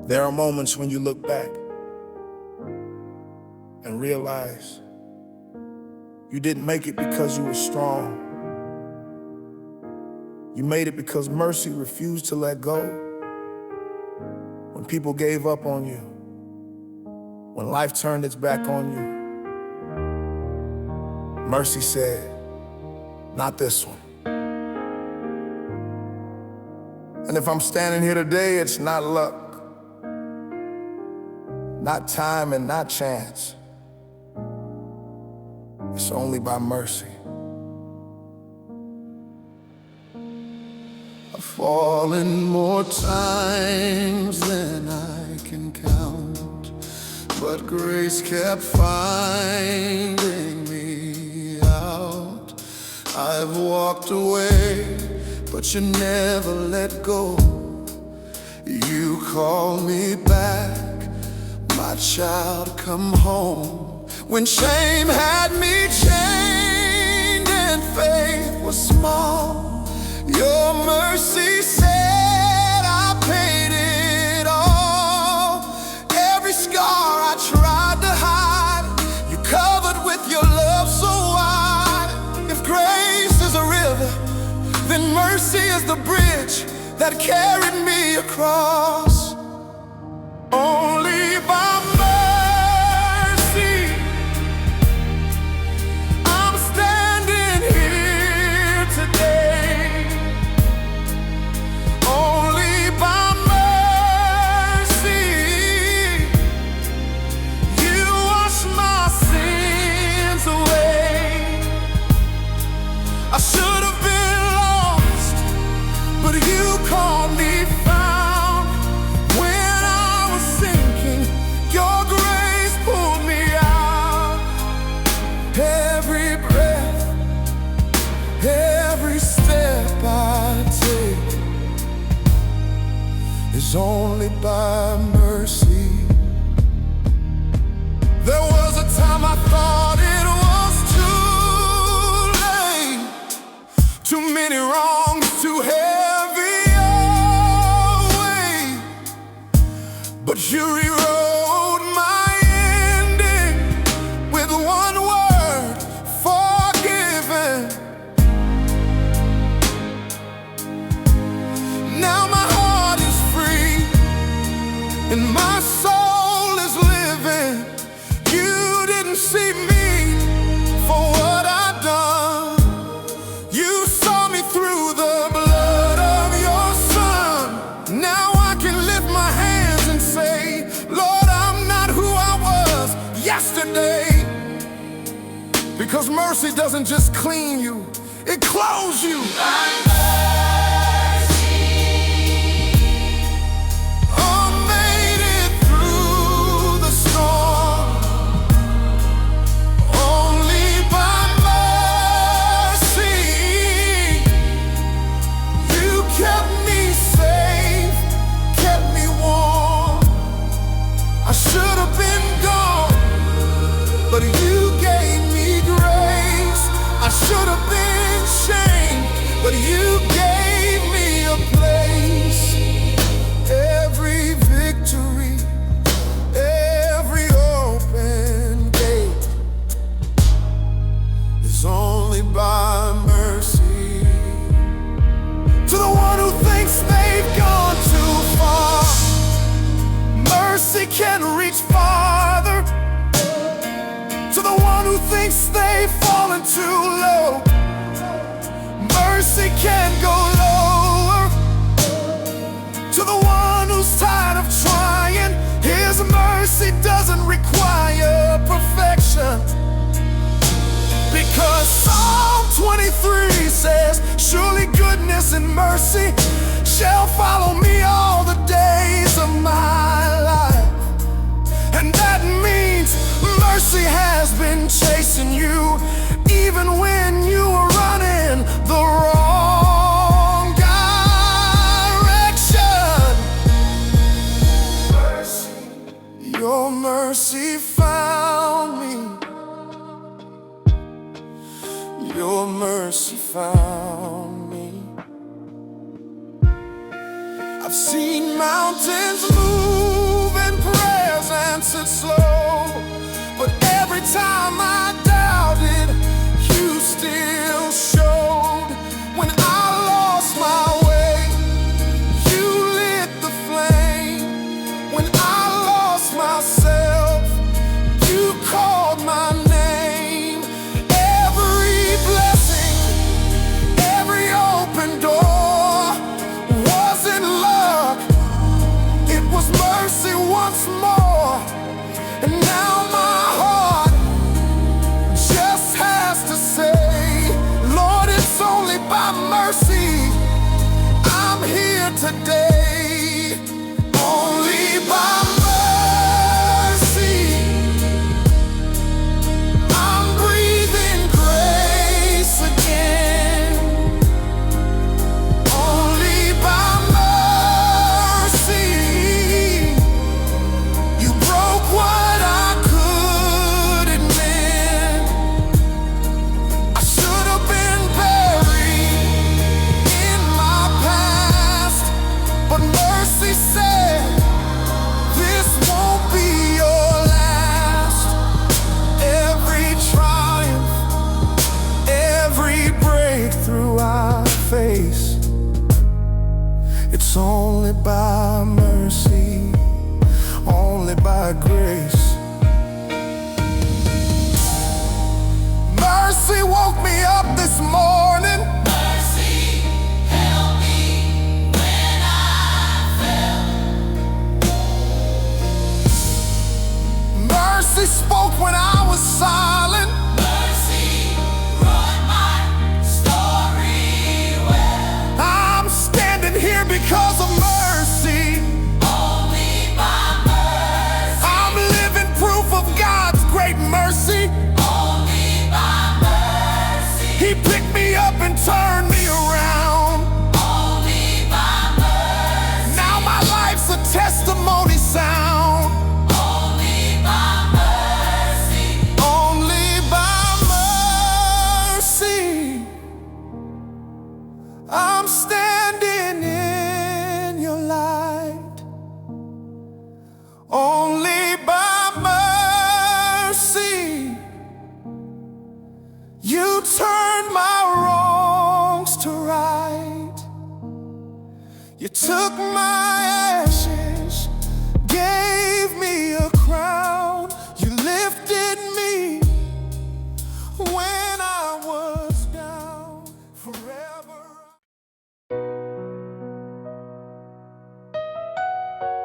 There are moments when you look back and realize you didn't make it because you were strong. You made it because mercy refused to let go. When people gave up on you, when life turned its back on you, mercy said, "Not this one." And if I'm standing here today, it's not luck, not time and not chance. It's only by mercy. I've fallen more times than I can count, but grace kept finding me out. I've walked away, but you never let go. You call me back, my child, come home. When shame had me chained and faith was small, your mercy said I paid it all. Every scar I tried to hide, you covered with your love so wide. If grace is a river, then mercy is the bridge that carried me across. Only by mercy I'm standing here today. Only by mercy you wash my sins away. I should have been lost, but you called me found. When I was sinking, your grace pulled me out. Every breath, every step I take is only by mercy. There was a time I thought it was too late, too many wrongs, too heavy away, but you rewrote my ending with one word, forgiven. Now my heart is free and my soul is living. You didn't see me for what I've done. You saw me through the blood of your son. Now I can lift my hands and say, Lord, I'm not who I was yesterday. Because mercy doesn't just clean you, it clothes you. I made it through the storm. Only by mercy you kept me safe, kept me warm. I should have been gone, but you gave me grace. I should have been shamed, but you gave me a place. Every victory, every open gate is only by mercy. To the one who thinks they've gone too far, mercy can reach farther. To the one who thinks they've fallen too low, mercy can go lower. To the one who's tired of trying, his mercy doesn't require perfection. Because Psalm 23 says, surely goodness and mercy shall follow me all the days of my life. And that means mercy has been chasing you, even when you were running the wrong direction. Mercy, your mercy found me. Your mercy found me. I've seen mountains move moving slow, but every time I doubted, you still showed. When I lost my way, you lit the flame. When I lost myself, you called my name. Every blessing, every open door wasn't luck, it was mercy once more. And now my heart just has to say, Lord, it's only by mercy I'm here today. Only by mercy I'm breathing grace again. Only by mercy you broke what I couldn't mend. I should have been buried in my past, but mercy said, this won't be your last. Every triumph, every breakthrough I face, it's only by mercy, only by grace. Mercy woke me up this morning. Mercy held me when I fell. Mercy spoke when I was silent. Mercy wrote my story well. I'm standing here because of mercy. Only by mercy. I'm living proof of God's great mercy. Only by mercy. He picked me up and turned me around. Only by mercy. Now my life's a testimony sound. Only by mercy. Only by mercy I'm standing in your light. Only by mercy you turned my wrongs to right. You took my ashes, gave me a crown. You lifted me when I was down. Forever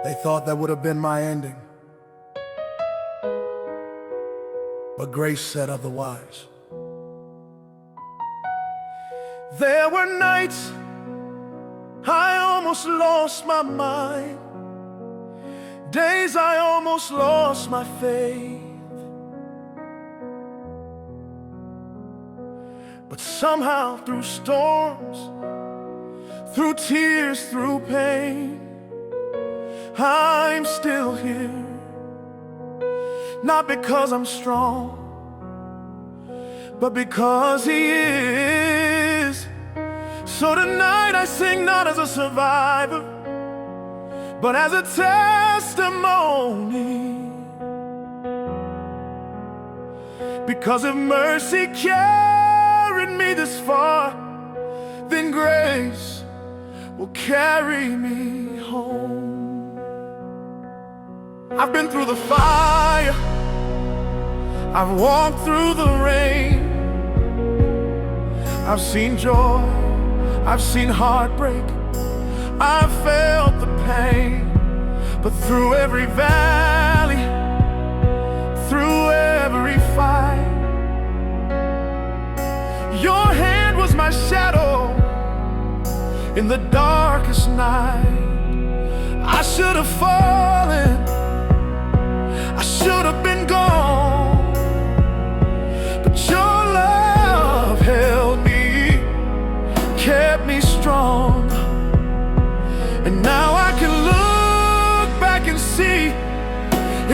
they thought that would have been my ending, but grace said otherwise. There were nights I almost lost my mind, days I almost lost my faith, but somehow through storms, through tears, through pain, I'm still here. Not because I'm strong, but because He is. So tonight I sing not as a survivor, but as a testimony. Because if mercy carried me this far, then grace will carry me home. I've been through the fire, I've walked through the rain. I've seen joy, I've seen heartbreak, I've felt the pain. But through every valley, through every fight, your hand was my shadow in the darkest night. I should have fallen, I should have been gone, but your love held me, kept me strong. And now I can look back and see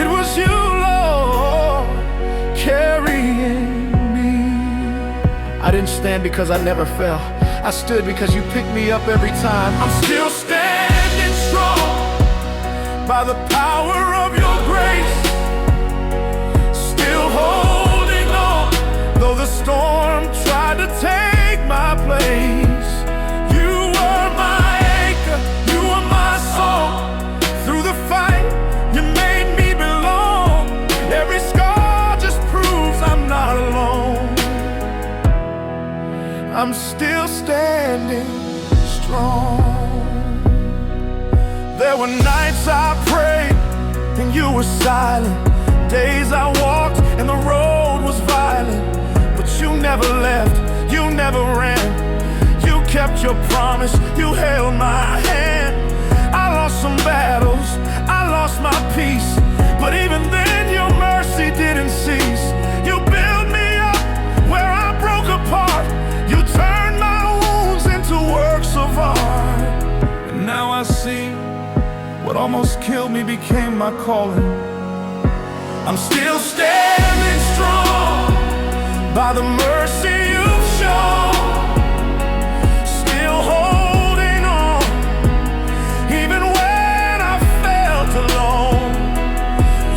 it was you, Lord, carrying me. I didn't stand because I never fell, I stood because you picked me up every time. I'm still standing strong by the power of your grace. standing strong. There were nights I prayed and you were silent, days I walked and the road was violent, but you never left, you never ran. You kept your promise, you held my hand. I lost some battles, I lost my peace, but even then your mercy didn't cease. You built me up where I broke apart. You turned my wounds into works of art. And now I see what almost killed me became my calling. I'm still standing strong by the mercy you've shown. Still holding on, even when I felt alone.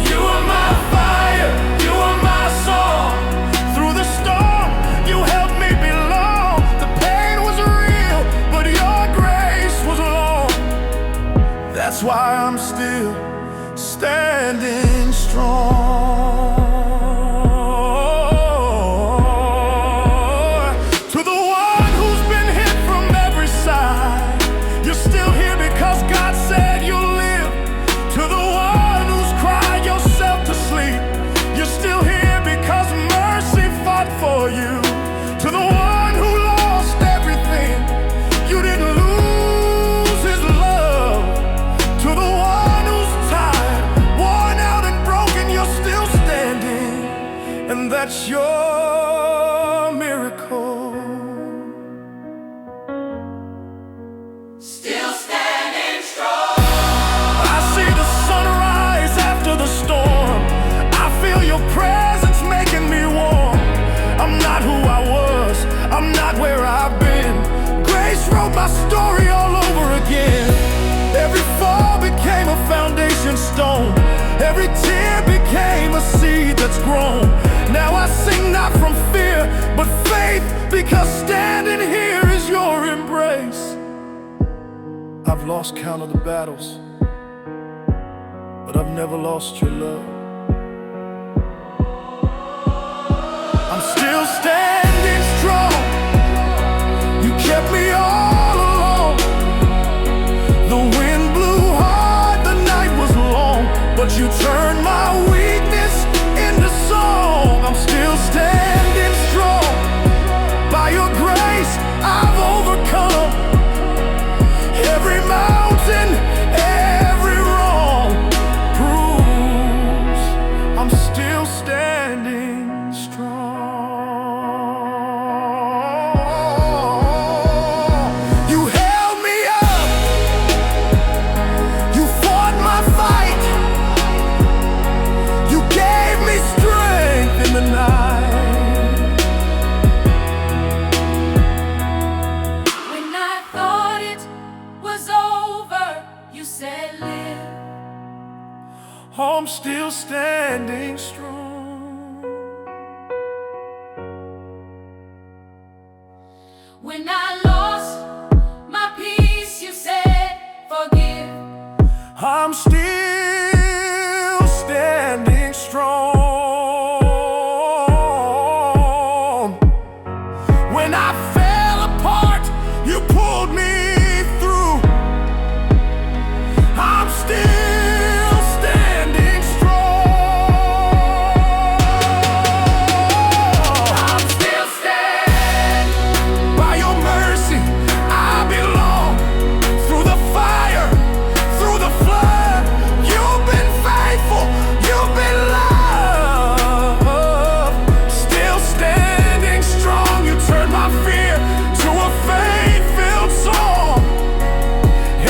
You are my fire, you are my song. Through the storm, you helped me belong. The pain was real, but your grace was long. That's why I'm still standing strong. To the one who's been hit from every side, you're still here because God said you'll live. To the one who's cried yourself to sleep, you're still here because mercy fought for you. To the one who lost everything, you didn't lose his love. To the one who's tired, worn out and broken, you're still standing, and that's your miracle. Still standing strong. I see the sunrise after the storm. I feel your presence making me warm. I'm not who I was, I'm not where I've been. Grace wrote my story all over again. Every fall became a foundation stone. Every tear became a seed that's grown. Now I sing not from fear, but faith, because standing here is your embrace. I've lost count of the battles, but I've never lost your love. I'm still standing strong. You kept me all along. The wind blew hard, the night was long, but you turned my weakness into song. I'm still standing strong. By your grace, I've overcome every mountain, every wrong proves I'm still standing strong. You held me up, you fought my fight, you gave me strength in the night. When I thought it was over, you said live. I'm still standing strong. When I lost my peace, you said forgive. I'm still standing strong. When I fell apart, you pulled me through. I'm still standing strong. I'm still standing. By your mercy, I belong. Through the fire, through the flood, you've been faithful, you've been loved. Still standing strong, you turned my fear to a faith-filled song.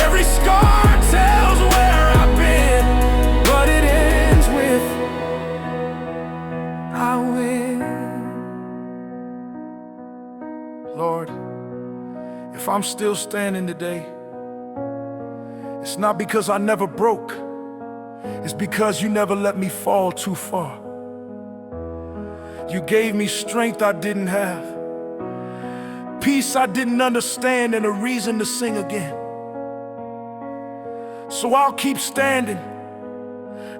Every scar tells where I've been, but it ends with I win. Lord, if I'm still standing today, it's not because I never broke. It's because you never let me fall too far. You gave me strength I didn't have, peace I didn't understand, and a reason to sing again. So I'll keep standing,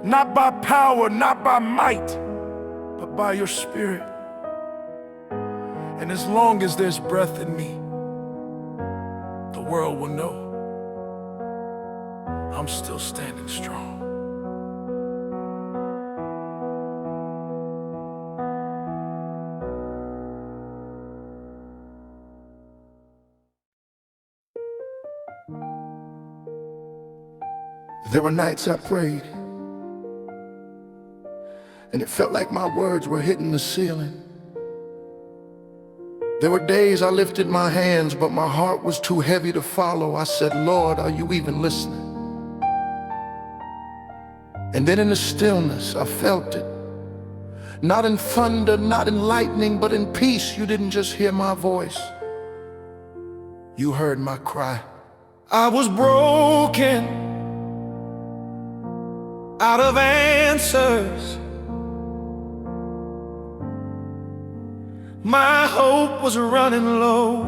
not by power, not by might, but by your Spirit. And as long as there's breath in me, world will know I'm still standing strong. There were nights I prayed, and it felt like my words were hitting the ceiling. There were days I lifted my hands, but my heart was too heavy to follow. I said, Lord, are you even listening? And then in the stillness, I felt it. Not in thunder, not in lightning, but in peace. You didn't just hear my voice. You heard my cry. I was broken, out of answers. My hope was running low.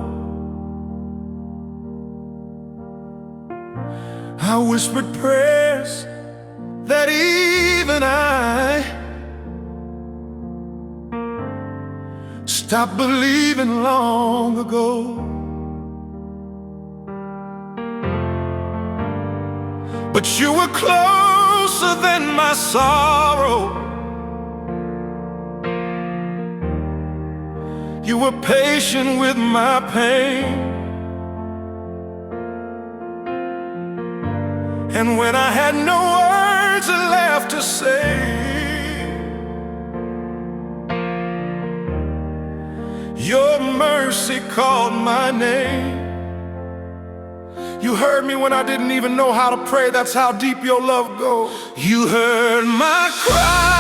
I whispered prayers that even I stopped believing long ago. But you were closer than my sorrow. You were patient with my pain. And when I had no words left to say, your mercy called my name. You heard me when I didn't even know how to pray. That's how deep your love goes. You heard my cry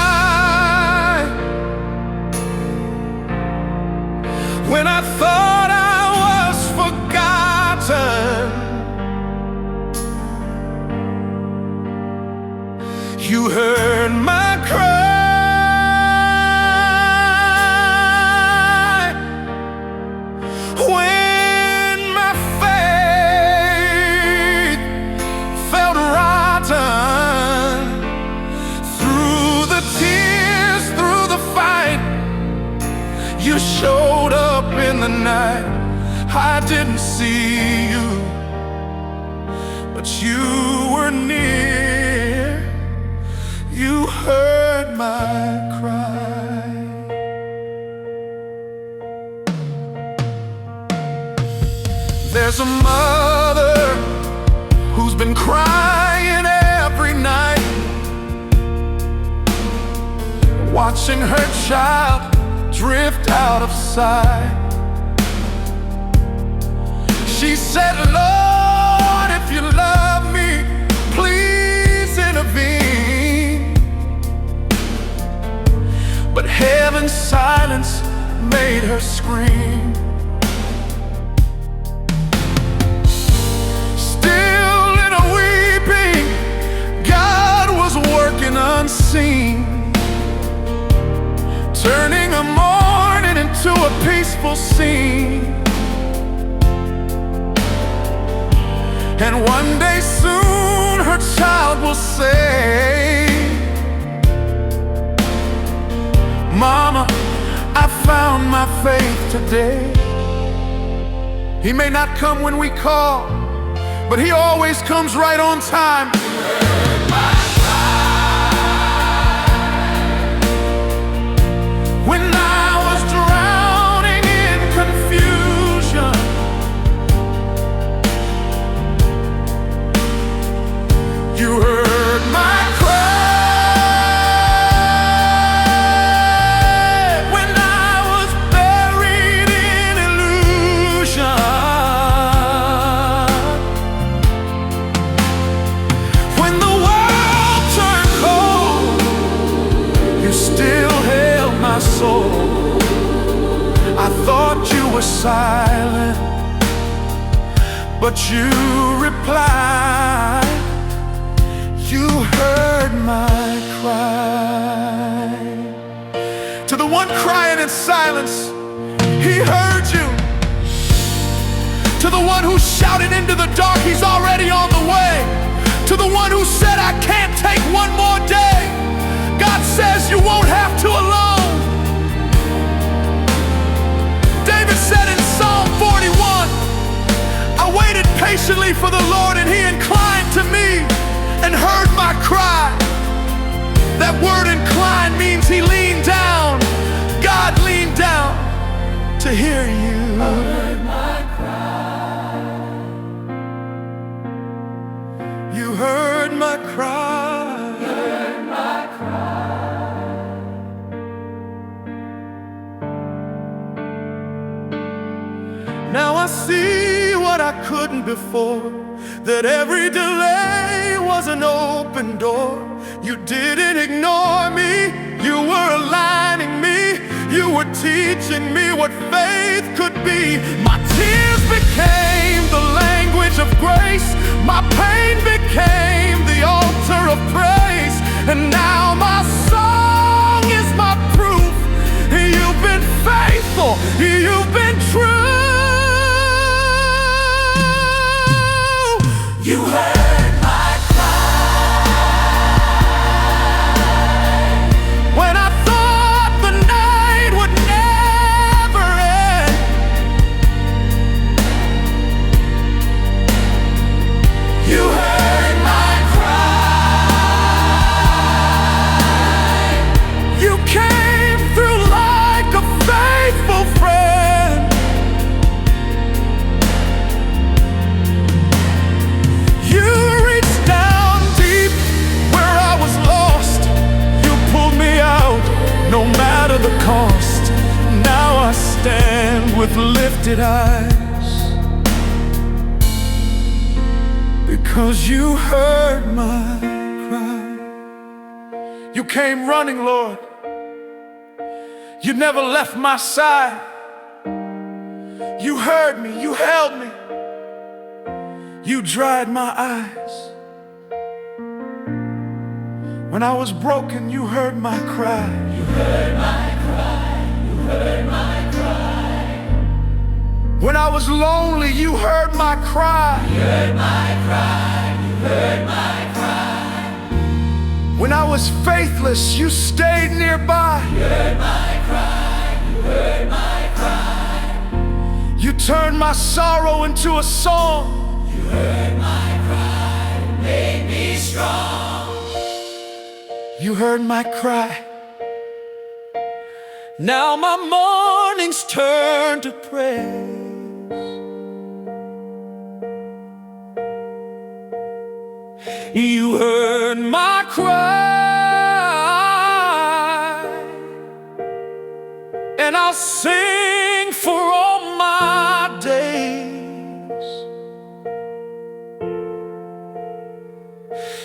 when I thought I was forgotten. You heard my cry when my faith felt rotten. Through the tears, through the fight, you showed up in the night. I didn't see you, but you were near. You heard my cry. There's a mother who's been crying every night, watching her child drift out of sight. She said, Lord, if you love me, please intervene. But heaven's silence made her scream. Still in a weeping, God was working unseen, turning a mourning into a peaceful scene. And one day soon her child will say, Mama, I found my faith today. He may not come when we call, but he always comes right on time. You heard my cry when I was drowning in confusion. You heard my cry when I was buried in illusion. When the world turned cold, you still held my soul. I thought you were silent, but you replied. You heard my cry. To the one crying in silence, he heard you. To the one who shouted into the dark, he's already on the way. To the one who said, I can't take one more day, God says you won't have to alone. David said in Psalm 41, I waited patiently patiently for the Lord, and He inclined to me and heard my cry. That word incline means He leaned down. God leaned down to hear you. Heard my cry. You heard my cry. Heard my cry. Now I see what I couldn't before, that every delay was an open door. You didn't ignore me, you were aligning me. You were teaching me what faith could be. My tears became the language of grace. My pain became the altar of praise. And now my song is my proof. You've been faithful, you've been true. You heard my cry. When I thought the night would never end, You heard my cry. you came through like a faithful friend. You reached down deep where I was lost. You pulled me out, no matter the cost. Now I stand with lifted eyes, because you heard my cry. You came running, Lord. You never left my side. You heard me, you held me. You dried my eyes. When I was broken, you heard my cry. You heard my cry. You heard my cry. When I was lonely, you heard my cry. You heard my cry. You heard my cry. When I was faithless, you stayed nearby. You heard my cry. You heard my cry. You turned my sorrow into a song. You heard my cry. Made me strong. You heard my cry. Now my mornings turn to praise. You heard my cry, and I'll sing for all my days.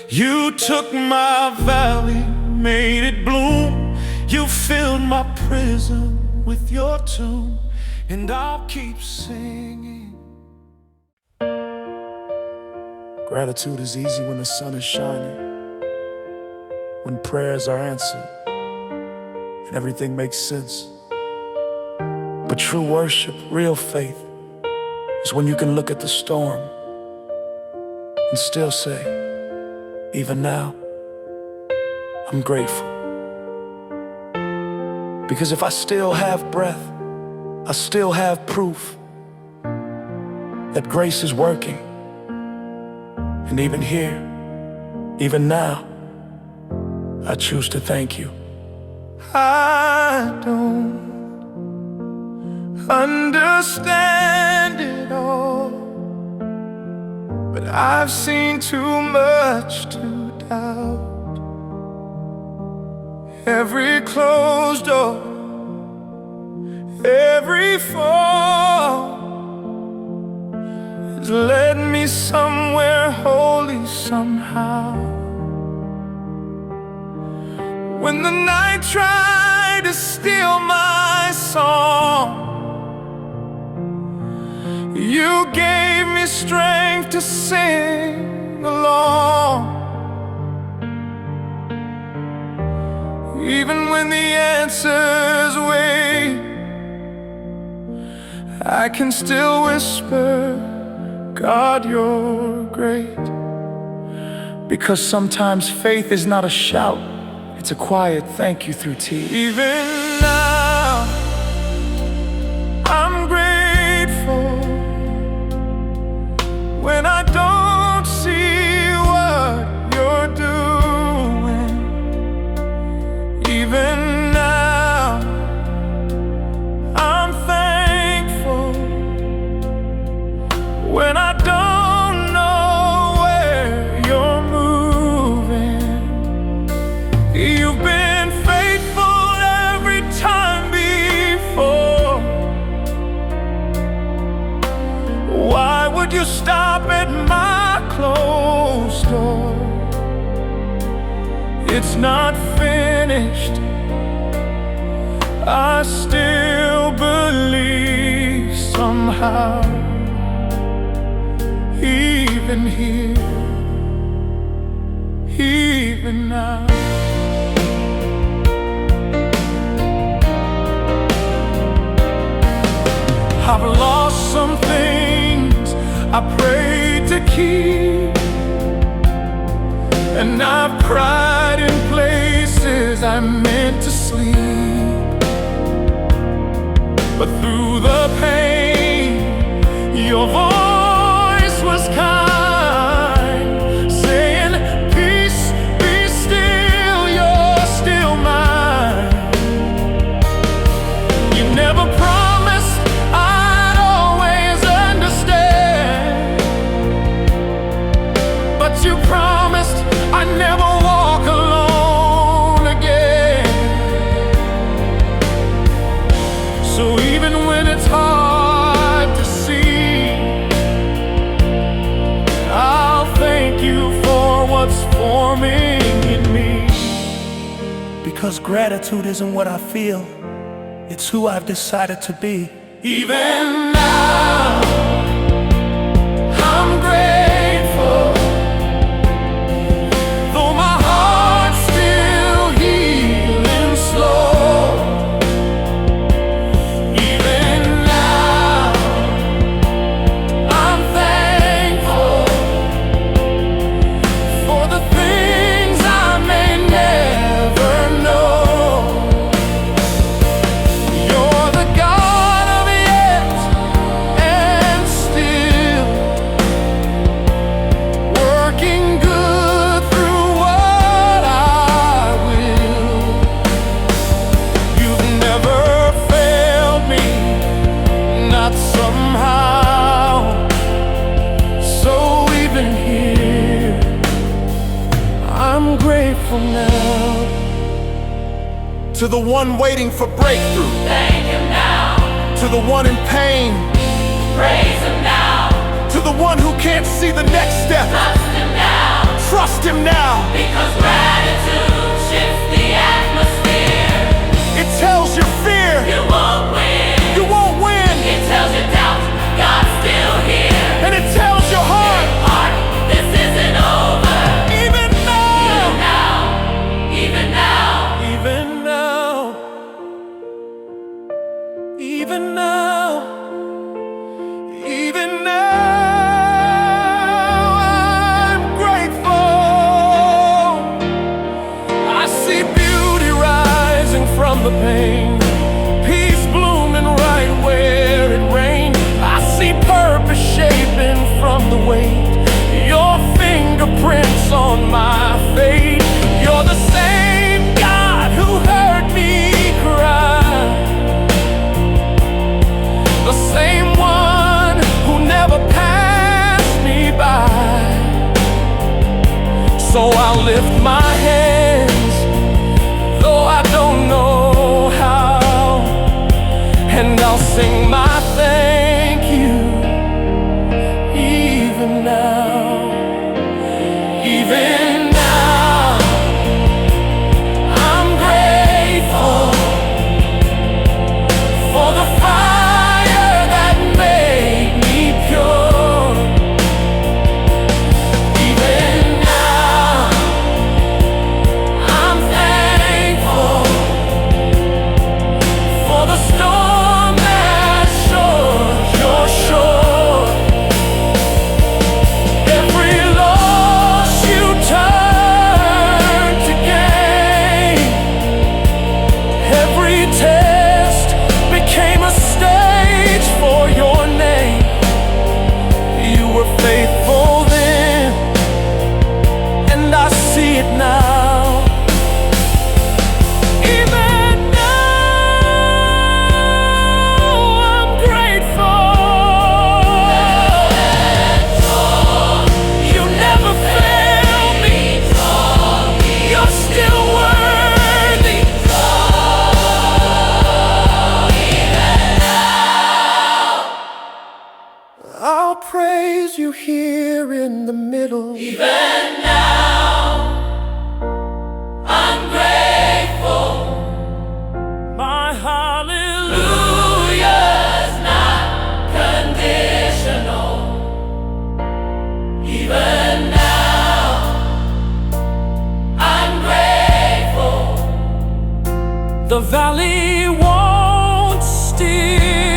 You took my valley, made it bloom. You filled my prison with your tune, and I'll keep singing. Gratitude is easy when the sun is shining, when prayers are answered, and everything makes sense. But true worship, real faith, is when you can look at the storm and still say, even now, I'm grateful. Because if I still have breath, I still have proof that grace is working. And even here, even now, I choose to thank you. I don't understand it all, but I've seen too much to doubt. Every closed door, every fall has led me somewhere holy somehow. When the night tried to steal my song, you gave me strength to sing along. Even when the answers wait, I can still whisper, God, you're great. Because sometimes faith is not a shout, it's a quiet thank you through tears. Even now, I'm grateful when at my closed door. It's not finished. I still believe somehow, even here, even now. I've lost some things I prayed to keep, and I've cried in places I meant to sleep. But through the pain, your voice was kind, saying, "Peace, be still, you're still mine." You never promised I'd always understand, but you promised I'd never walk alone again. So even when it's hard to see, I'll thank you for what's forming in me. Because gratitude isn't what I feel, it's who I've decided to be. Even now, I'm grateful. Though my heart's still healing slow, even now, I'm thankful for the things I may never know. You're the God of yet and still, working good through what I will. You've never failed me, not somehow. So even here, I'm grateful now. To the one waiting for breakthrough, Thank him now, to the one in pain, praise him now, to the one who can't see the next step, trust him now, trust him now. because gratitude shifts the atmosphere. It tells your fear You won't win. you won't win, It tells your doubt God's still here. and it tells your heart, Heart, this isn't over. even now, Even now, even now, even now, even now, I'm grateful. I see beauty rising from the pain, peace blooming right where it rained. I see purpose shaping from the weight, your fingerprints on my fate. You're the same God who heard me cry, the same one who never passed me by. So I'll lift my hands, though I don't know how, and I'll sing my thank you, even now, even now. I'm grateful for the fire that made me pure. Even now, I'm thankful for the storm that here in the middle. Even now, I'm grateful. My Hallelujah's not conditional. Even now, I'm grateful. the valley won't steer